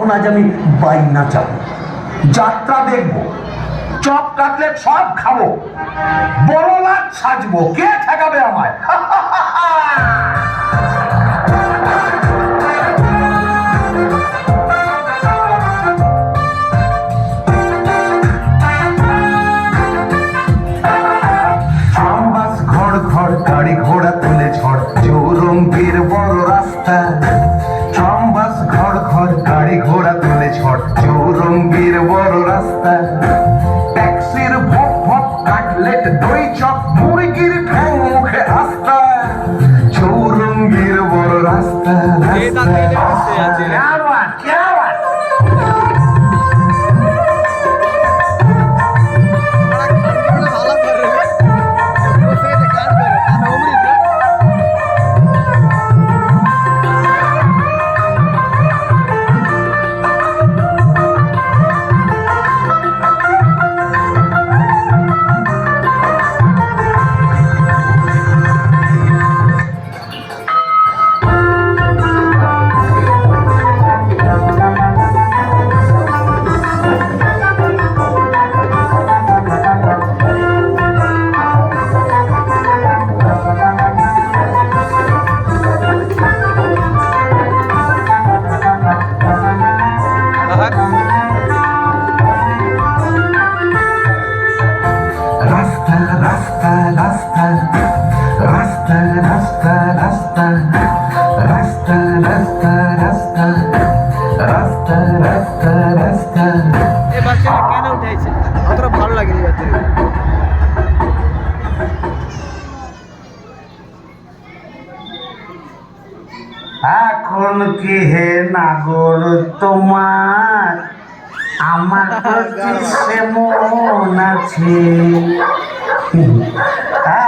তখন আজ আমি বাইনা যাব, যাত্রা দেখবো, চপ কাটলেট সব খাবো, বড় লাট সাজবো, কে ঠেকাবে আমায়? গাড়ি ঘোড়া তুলে ঝড়, চৌরঙ্গীর বড় রাস্তা। ট্রামবাস ঘর ঘর গাড়ি ঘোড়া তুলে ঝড়, চৌরঙ্গীর বড় রাস্তা। ট্যাক্সির ভপ ভপ কাটলেট দই চপ, মুরগির ঠ্যাং মুখে আস্তা। চৌরঙ্গীর বড় রাস্তা এখন কি হে নাগর তোমার আমার প্রতি সে মন আছে?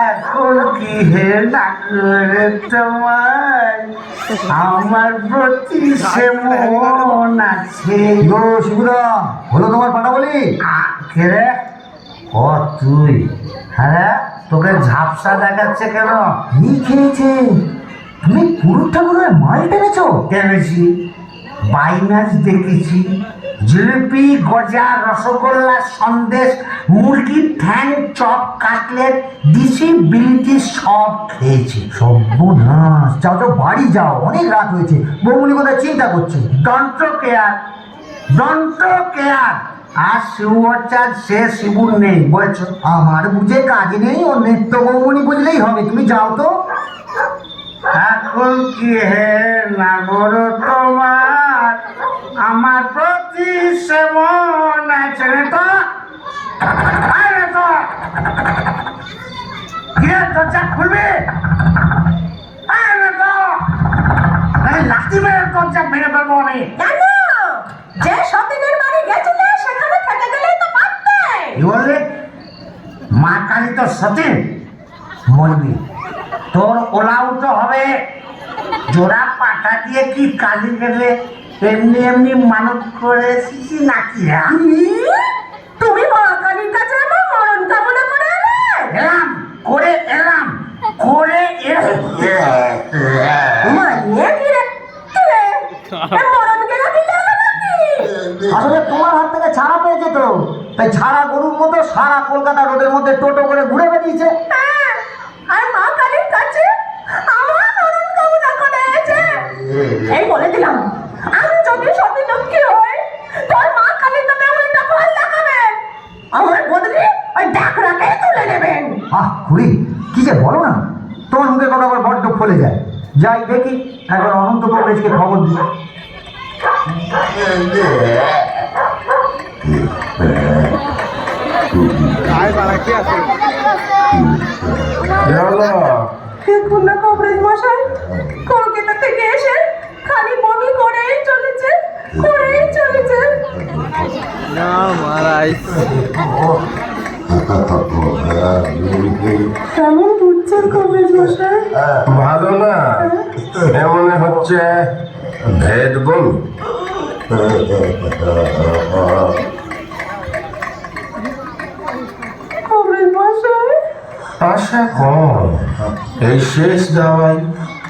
এখন কি হে নাগর তোমার আমার প্রতি সে মন আছে? শিবুরা হলো তোমার পাটা বলি কে রে? ও তুই? হ্যাঁ, তোকে ঝাপসা দেখাচ্ছে কেন? কি খেয়েছে? তুমি পুরুষ ঠাকুরের মাল টেনেছ? টেনেছি, বাইনাচ দেখেছি, জিলিপি, গজা, রসগোল্লা, সন্দেশ, মুরগির ঠ্যাং, চপ, কাটলেট, দিশি, বিলিতি সব খেয়েছি। সর্বনাশ, যাও যাও বাড়ি যাও, অনেক রাত হয়েছে। বৌমনি কোথায় চিন্তা করছে? Don't care, don't care. আর শিবচাঁদ সে শিবুর নেই, বলছো? আমার বুঝে কাজ নেই, ও নিত্য বৌমনি বুঝলেই হবে। তুমি যাও তো। এখন কি হে নাগর তোমার আমার প্রতি সে মন আছে? তো দরজা খুলবে? লাঠি মেরে দরজা ভেঙে ফেলবো আমি। যে সতীনের বাড়ি গেছিলে সেখানে থেকে গেলেই তো পারতে। কি বললি? মা কালী তো সতীন, মরবি। তোর ওলাউটো হবে জোড়া পাটা দিয়ে কি কালি গেলে এমনি এমনি মানত করেছিস নাকি? তুমি মা কালীর কাছে আমার মরণ কামনা করে এলাম করে এলাম করে আসলে তোমার হাত থেকে ছাড়া পেয়েছে তো, তাই ছাড়া গরুর মতো সারা কলকাতা রোডের মধ্যে টোটো করে ঘুরে বেরিয়েছে। আর মা কালীর কাছে আমার মরণ কামনা করেছে। এই বলে দিলাম, আমি যদি সতী লক্ষ্মী হই, তোর মা কালী তোকে উল্টা ফল লাগাবে, আমার বদলে ওই ডাকরাকে তুলে নেবেন। খুড়ি কি যে বলো না, তোমার মুখে কথা আবার বড্ড ফলে যায়। যাই দেখি একবার অনন্ত কংগ্রেসকে খবর দিই। দেখুন না কংগ্রেস মশাই, কলকাতা থেকে এসে খালি বমি করেই চলেছে, করেই চলেছে। না মহারাজ, কেমন বুঝছেন কংগ্রেস মশাই? ভালো না, এমন হচ্ছে ভেদ বল। কংগ্রেস মশাই আশা কম, এই শেষ দাওয়াই